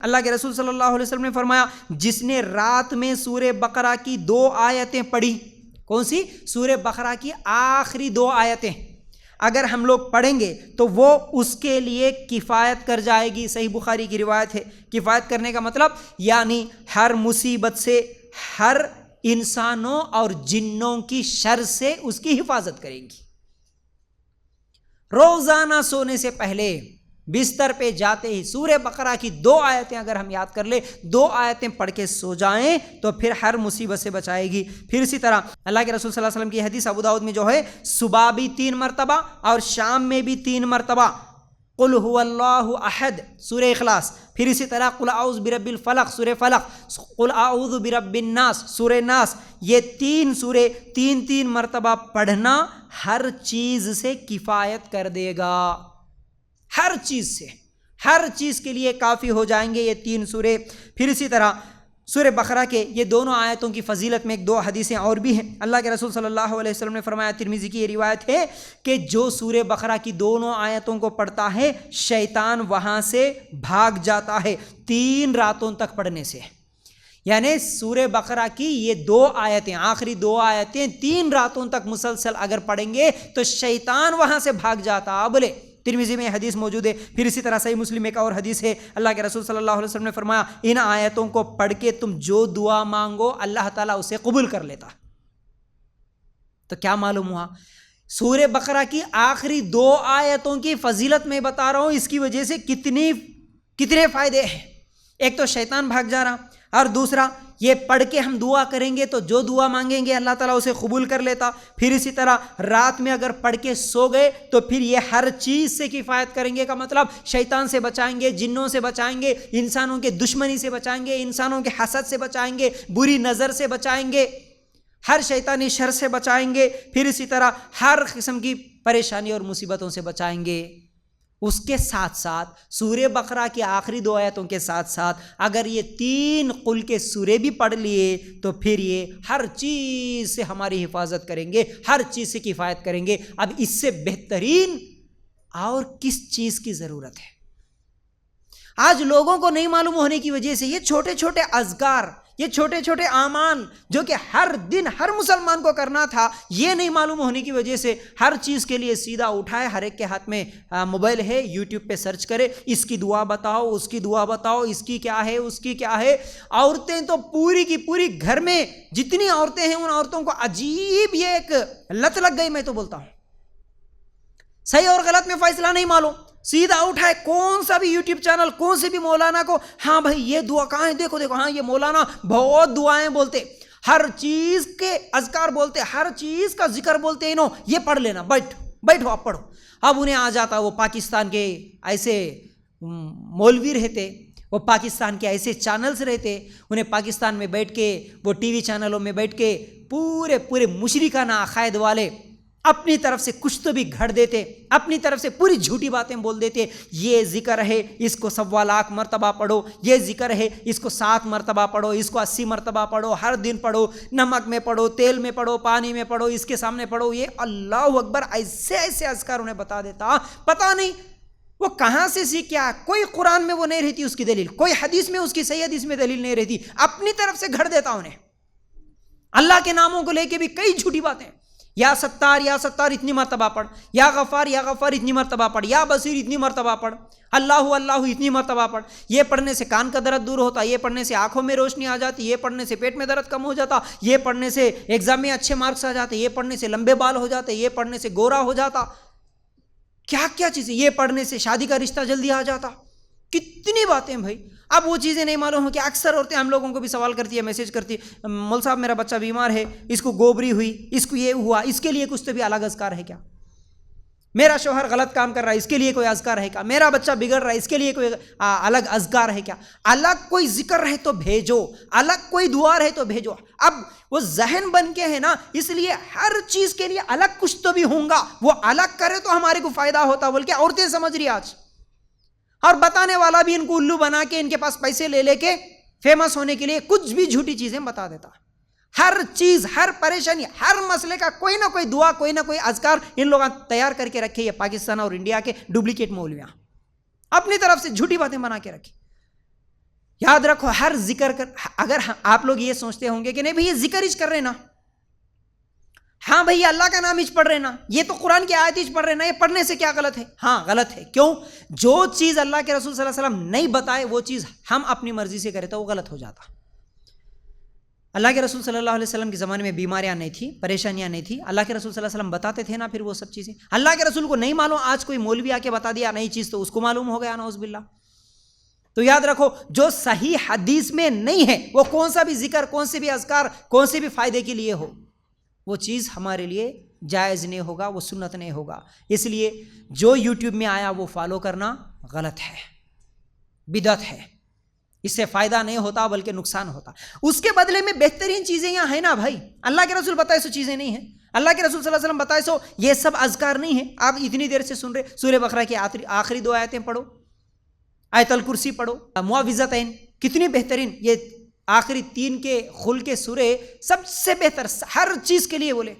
اللہ کے رسول صلی اللہ علیہ وسلم نے فرمایا جس نے رات میں سورہ بقرہ کی 2 آیتیں پڑھی، کون سی؟ سورہ بقرہ کی آخری 2 آیتیں اگر ہم لوگ پڑھیں گے تو وہ اس کے لیے کفایت کر جائے گی۔ صحیح بخاری کی روایت ہے۔ کفایت کرنے کا مطلب یعنی ہر مصیبت سے، ہر انسانوں اور جنوں کی شر سے اس کی حفاظت کریں گی۔ روزانہ سونے سے پہلے بستر پہ جاتے ہی سورہ بقرہ کی 2 آیتیں اگر ہم یاد کر لیں، 2 آیتیں پڑھ کے سو جائیں تو پھر ہر مصیبت سے بچائے گی۔ پھر اسی طرح اللہ کے رسول صلی اللہ علیہ وسلم کی حدیث ابو داؤد میں جو ہے صبح بھی 3 مرتبہ اور شام میں بھی 3 مرتبہ قل هو اللہ احد سورہ اخلاص، پھر اسی طرح قل اعوذ برب الفلق سورہ فلق، قل اعوذ برب الناس سورہ ناس، یہ 3 سورے 3 مرتبہ پڑھنا ہر چیز سے کفایت کر دے گا، ہر چیز سے، ہر چیز کے لیے کافی ہو جائیں گے یہ 3 سورے۔ پھر اسی طرح سورہ بقرہ کے یہ دونوں آیتوں کی فضیلت میں 2 حدیثیں اور بھی ہیں۔ اللہ کے رسول صلی اللہ علیہ وسلم نے فرمایا، ترمذی کی یہ روایت ہے کہ جو سورہ بقرہ کی دونوں آیتوں کو پڑھتا ہے شیطان وہاں سے بھاگ جاتا ہے 3 راتوں تک پڑھنے سے۔ یعنی سورہ بقرہ کی یہ 2 آیتیں، آخری 2 آیتیں 3 راتوں تک مسلسل اگر پڑھیں گے تو شیطان وہاں سے بھاگ جاتا۔ بولے ترمذی میں حدیث موجود ہے۔ پھر اسی طرح صحیح مسلم ایک اور حدیث ہے، اللہ کے رسول صلی اللہ علیہ وسلم نے فرمایا ان آیتوں کو پڑھ کے تم جو دعا مانگو اللہ تعالیٰ اسے قبول کر لیتا۔ تو کیا معلوم ہوا؟ سورہ بقرہ کی آخری 2 آیتوں کی فضیلت میں بتا رہا ہوں، اس کی وجہ سے کتنے فائدے ہیں۔ ایک تو شیطان بھاگ جا رہا، اور دوسرا یہ پڑھ کے ہم دعا کریں گے تو جو دعا مانگیں گے اللہ تعالیٰ اسے قبول کر لیتا۔ پھر اسی طرح رات میں اگر پڑھ کے سو گئے تو پھر یہ ہر چیز سے کفایت کریں گے کا مطلب شیطان سے بچائیں گے، جنوں سے بچائیں گے، انسانوں کے دشمنی سے بچائیں گے، انسانوں کے حسد سے بچائیں گے، بری نظر سے بچائیں گے، ہر شیطانی شر سے بچائیں گے، پھر اسی طرح ہر قسم کی پریشانی اور مصیبتوں سے بچائیں گے۔ اس کے ساتھ ساتھ سورہ بقرہ کی آخری 2 آیتوں کے ساتھ ساتھ اگر یہ 3 قل کے سورے بھی پڑھ لیے تو پھر یہ ہر چیز سے ہماری حفاظت کریں گے، ہر چیز سے کفایت کریں گے۔ اب اس سے بہترین اور کس چیز کی ضرورت ہے؟ آج لوگوں کو نہیں معلوم ہونے کی وجہ سے یہ چھوٹے چھوٹے اذکار، یہ چھوٹے چھوٹے اعمال جو کہ ہر دن ہر مسلمان کو کرنا تھا، یہ نہیں معلوم ہونے کی وجہ سے ہر چیز کے لیے سیدھا اٹھائے، ہر ایک کے ہاتھ میں موبائل ہے، یوٹیوب پہ سرچ کرے، اس کی دعا بتاؤ، اس کی دعا بتاؤ، اس کی کیا ہے، اس کی کیا ہے۔ عورتیں تو پوری کی پوری گھر میں جتنی عورتیں ہیں ان عورتوں کو عجیب یہ ایک لت لگ گئی، میں تو بولتا ہوں صحیح اور غلط میں فیصلہ نہیں معلوم، سیدھا اٹھائے کون سا بھی یوٹیوب چینل، کون سے بھی مولانا کو، ہاں بھائی یہ دعا کہاں ہے، دیکھو دیکھو، ہاں یہ مولانا بہت دعائیں بولتے، ہر چیز کے اذکار بولتے، ہر چیز کا ذکر بولتے، انہوں یہ پڑھ لینا، بیٹھو آپ پڑھو۔ اب انہیں آ جاتا، وہ پاکستان کے ایسے مولوی رہتے، وہ پاکستان کے ایسے چینلز رہتے، انہیں پاکستان میں بیٹھ کے وہ ٹی وی چینلوں میں بیٹھ کے پورے مشرکانہ عقائد والے اپنی طرف سے کچھ تو بھی گھڑ دیتے، اپنی طرف سے پوری جھوٹی باتیں بول دیتے۔ یہ ذکر ہے اس کو 1.25 لاکھ مرتبہ پڑھو، یہ ذکر ہے اس کو 7 مرتبہ پڑھو، اس کو 80 مرتبہ پڑھو، ہر دن پڑھو، نمک میں پڑھو، تیل میں پڑھو، پانی میں پڑھو، اس کے سامنے پڑھو، یہ اللہ اکبر ایسے اذکار انہیں بتا دیتا۔ پتہ نہیں وہ کہاں سے سیکھ کیا، کوئی قرآن میں وہ نہیں رہتی اس کی دلیل، کوئی حدیث میں اس کی صحیح حدیث میں دلیل نہیں رہتی، اپنی طرف سے گھڑ دیتا انہیں۔ اللہ کے ناموں کو لے کے بھی کئی جھوٹی باتیں، یا ستار اتنی مرتبہ پڑھ، یا غفار اتنی مرتبہ پڑھ، یا بصیر اتنی مرتبہ پڑھ، اللہ اتنی مرتبہ پڑھ۔ یہ پڑھنے سے کان کا درد دور ہوتا، یہ پڑھنے سے آنکھوں میں روشنی آ جاتی، یہ پڑھنے سے پیٹ میں درد کم ہو جاتا، یہ پڑھنے سے ایگزام میں اچھے مارکس آ جاتے، یہ پڑھنے سے لمبے بال ہو جاتے، یہ پڑھنے سے گورا ہو جاتا، کیا کیا چیزیں، یہ پڑھنے سے شادی کا رشتہ جلدی آ جاتا، کتنی باتیں بھائی۔ اب وہ چیزیں نہیں معلوم ہو کہ اکثر عورتیں ہم لوگوں کو بھی سوال کرتی ہے، میسیج کرتی ہے، مول صاحب میرا بچہ بیمار ہے، اس کو گوبری ہوئی، اس کو یہ ہوا، اس کے لیے کچھ تو بھی الگ اذکار ہے کیا؟ میرا شوہر غلط کام کر رہا ہے، اس کے لیے کوئی اذکار ہے کیا؟ میرا بچہ بگڑ رہا ہے، اس کے لیے کوئی الگ اذکار ہے کیا؟ الگ کوئی ذکر ہے تو بھیجو، الگ کوئی دعا ہے تو بھیجو۔ اب وہ ذہن بن کے ہے نا، اس لیے ہر چیز کے لیے الگ کچھ تو بھی ہوں گا، وہ الگ کرے تو ہمارے کو فائدہ ہوتا بول کے عورتیں سمجھ رہی آج، اور بتانے والا بھی ان کو الو بنا کے ان کے پاس پیسے لے کے فیمس ہونے کے لیے کچھ بھی جھوٹی چیزیں بتا دیتا۔ ہر چیز، ہر پریشانی، ہر مسئلے کا کوئی نہ کوئی دعا، کوئی نہ کوئی اذکار ان لوگوں تیار کر کے رکھے، یہ پاکستان اور انڈیا کے ڈپلیکیٹ مولویاں اپنی طرف سے جھوٹی باتیں بنا کے رکھے۔ یاد رکھو ہر ذکر اگر آپ لوگ یہ سوچتے ہوں گے کہ نہیں بھئی یہ ذکر ہی کر رہے نا، ہاں بھئی اللہ کا نام ہی پڑھ رہے نا، یہ تو قرآن کی آیت ہی پڑھ رہے نا، یہ پڑھنے سے کیا غلط ہے؟ ہاں غلط ہے. کیوں؟ جو چیز اللہ کے رسول صلی اللہ علیہ وسلم نہیں بتائے وہ چیز ہم اپنی مرضی سے کرے تو وہ غلط ہو جاتا. اللہ کے رسول صلی اللہ علیہ وسلم کے زمانے میں بیماریاں نہیں تھی، پریشانیاں نہیں تھی، اللہ کے رسول صلی اللہ علیہ وسلم بتاتے تھے نا پھر وہ سب چیزیں. اللہ کے رسول کو نہیں معلوم، آج کوئی مولوی آ کے بتا دیا نئی چیز تو اس کو معلوم ہو گیا، نعوذ باللہ. تو یاد رکھو جو صحیح حدیث میں نہیں ہے وہ کون سا بھی ذکر، کون سے بھی اذکار، کون سے بھی فائدے کے لیے ہو، وہ چیز ہمارے لیے جائز نہیں ہوگا، وہ سنت نہیں ہوگا. اس لیے جو یوٹیوب میں آیا وہ فالو کرنا غلط ہے، بدعت ہے، اس سے فائدہ نہیں ہوتا بلکہ نقصان ہوتا. اس کے بدلے میں بہترین چیزیں یہاں ہیں نا بھائی. اللہ کے رسول بتائے سو چیزیں نہیں ہیں، اللہ کے رسول صلی اللہ علیہ وسلم بتائے سو یہ سب اذکار نہیں ہیں. آپ اتنی دیر سے سن رہے، سورہ بقرہ کی آخری 2 آیتیں پڑھو، آیت الکرسی پڑھو، معوذتین، کتنی بہترین. یہ آخری 3 کے خل کے سورے سب سے بہتر ہر چیز کے لیے بولے.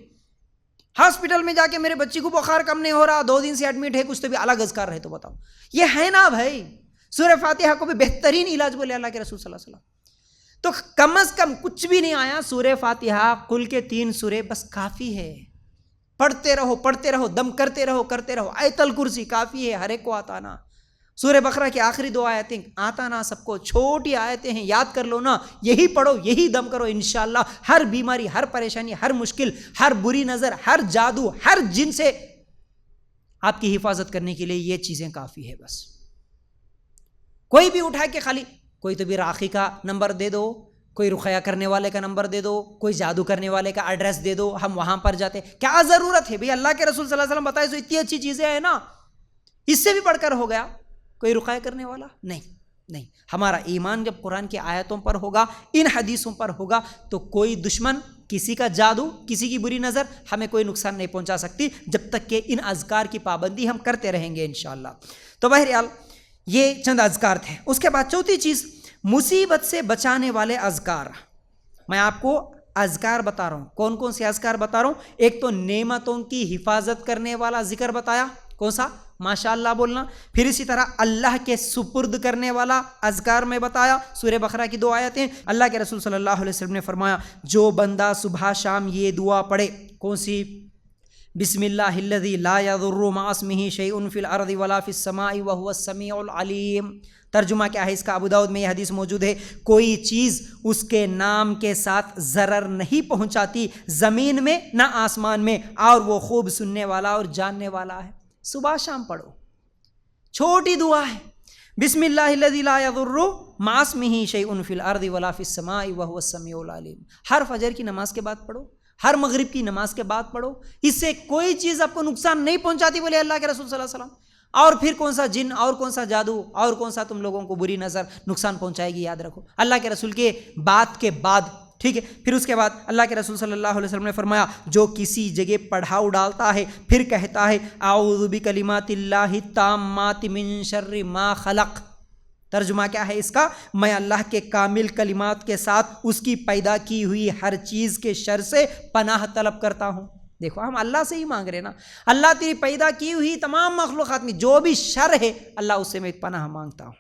ہاسپٹل میں جا کے میرے بچی کو بخار کم نہیں ہو رہا، 2 دن سے ایڈمٹ ہے، کچھ تو بھی الگ اذکار ہے تو بتاؤ. یہ ہے نا بھائی. سورہ فاتحہ کو بھی بہترین علاج بولے اللہ کے رسول صلی اللہ علیہ وسلم. تو کم از کم کچھ بھی نہیں آیا، سورہ فاتحہ قل کے 3 سورے بس کافی ہے. پڑھتے رہو پڑھتے رہو، دم کرتے رہو کرتے رہو. آیت الکرسی کافی ہے، ہر ایک کو آتا نا. سورہ بقرہ کی آخری 2 آیتیں آتا نا سب کو، چھوٹی آیتیں ہیں، یاد کر لو نا، یہی پڑھو، یہی دم کرو، انشاءاللہ ہر بیماری، ہر پریشانی، ہر مشکل، ہر بری نظر، ہر جادو، ہر جن سے آپ کی حفاظت کرنے کے لیے یہ چیزیں کافی ہے. بس کوئی بھی اٹھا کے خالی کوئی تو بھی راقی کا نمبر دے دو، کوئی رقیہ کرنے والے کا نمبر دے دو، کوئی جادو کرنے والے کا ایڈریس دے دو، ہم وہاں پر جاتے. کیا ضرورت ہے بھئی؟ اللہ کے رسول صلی اللہ علیہ وسلم بتائے تو اتنی اچھی چیزیں ہیں نا، اس سے بھی بڑھ کر ہو گیا کوئی رقیہ کرنے والا؟ نہیں. ہمارا ایمان جب قرآن کی آیتوں پر ہوگا، ان حدیثوں پر ہوگا، تو کوئی دشمن، کسی کا جادو، کسی کی بری نظر ہمیں کوئی نقصان نہیں پہنچا سکتی جب تک کہ ان اذکار کی پابندی ہم کرتے رہیں گے انشاءاللہ. تو بہرحال یہ چند اذکار تھے. اس کے بعد چوتھی چیز، مصیبت سے بچانے والے اذکار. میں آپ کو اذکار بتا رہا ہوں. کون کون سے اذکار بتا رہا ہوں؟ ایک تو نعمتوں کی حفاظت کرنے والا ذکر بتایا، کون سا؟ ماشاء اللہ بولنا. پھر اسی طرح اللہ کے سپرد کرنے والا اذکار میں بتایا، سورہ بقرہ کی 2 آیتیں. اللہ کے رسول صلی اللہ علیہ وسلم نے فرمایا جو بندہ صبح شام یہ دعا پڑھے، کون سی؟ بسم اللہ الذی لا یضر مع اسمہ شیء فی الارض ولا فی السماء وهو السمیع العلیم. ترجمہ کیا ہے اس کا؟ ابو داؤد میں یہ حدیث موجود ہے، کوئی چیز اس کے نام کے ساتھ ضرر نہیں پہنچاتی زمین میں نہ آسمان میں، اور وہ خوب سننے والا اور جاننے والا ہے. صبح شام پڑھو، چھوٹی دعا ہے. بسم اللہ الذی لا یضر مع اسمہ شیء فی الارض ولا فی السماء وهو السمیع العلیم. ہر فجر کی نماز کے بعد پڑھو، ہر مغرب کی نماز کے بعد پڑھو. اس سے کوئی چیز آپ کو نقصان نہیں پہنچاتی بولے اللہ کے رسول صلی اللہ علیہ وسلم. اور پھر کون سا جن اور کون سا جادو اور کون سا تم لوگوں کو بری نظر نقصان پہنچائے گی، یاد رکھو اللہ کے رسول کے بات کے بعد. ٹھیک ہے. پھر اس کے بعد اللہ کے رسول صلی اللہ علیہ وسلم نے فرمایا جو کسی جگہ پڑھاؤ ڈالتا ہے پھر کہتا ہے اعوذ بکلمات اللہ التامات من شر ما خلق. ترجمہ کیا ہے اس کا؟ میں اللہ کے کامل کلمات کے ساتھ اس کی پیدا کی ہوئی ہر چیز کے شر سے پناہ طلب کرتا ہوں. دیکھو ہم اللہ سے ہی مانگ رہے نا، اللہ تیری پیدا کی ہوئی تمام مخلوقات میں جو بھی شر ہے اللہ اس سے میں پناہ مانگتا ہوں،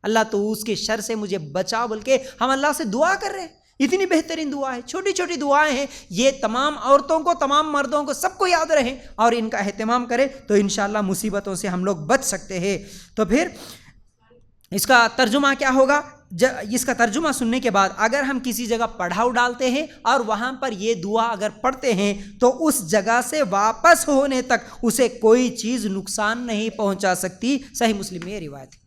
اللہ تو اس کے شر سے مجھے بچا، بلکہ ہم اللہ سے دعا کر رہے ہیں. اتنی بہترین دعا ہے، چھوٹی چھوٹی دعائیں ہیں. یہ تمام عورتوں کو، تمام مردوں کو، سب کو یاد رہیں اور ان کا اہتمام کریں تو انشاءاللہ مصیبتوں سے ہم لوگ بچ سکتے ہیں. تو پھر اس کا ترجمہ کیا ہوگا؟ اس کا ترجمہ سننے کے بعد اگر ہم کسی جگہ پڑھاؤ ڈالتے ہیں اور وہاں پر یہ دعا اگر پڑھتے ہیں تو اس جگہ سے واپس ہونے تک اسے کوئی چیز نقصان نہیں پہنچا سکتی. صحیح مسلم میں یہ روایت ہے،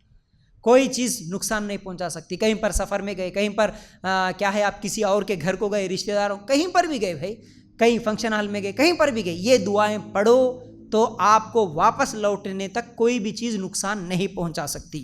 کوئی چیز نقصان نہیں پہنچا سکتی. کہیں پر سفر میں گئے، کہیں پر کیا ہے آپ کسی اور کے گھر کو گئے، رشتہ داروں کہیں پر بھی گئے بھائی، کہیں فنکشن ہال میں گئے، کہیں پر بھی گئے، یہ دعائیں پڑھو تو آپ کو واپس لوٹنے تک کوئی بھی چیز نقصان نہیں پہنچا سکتی.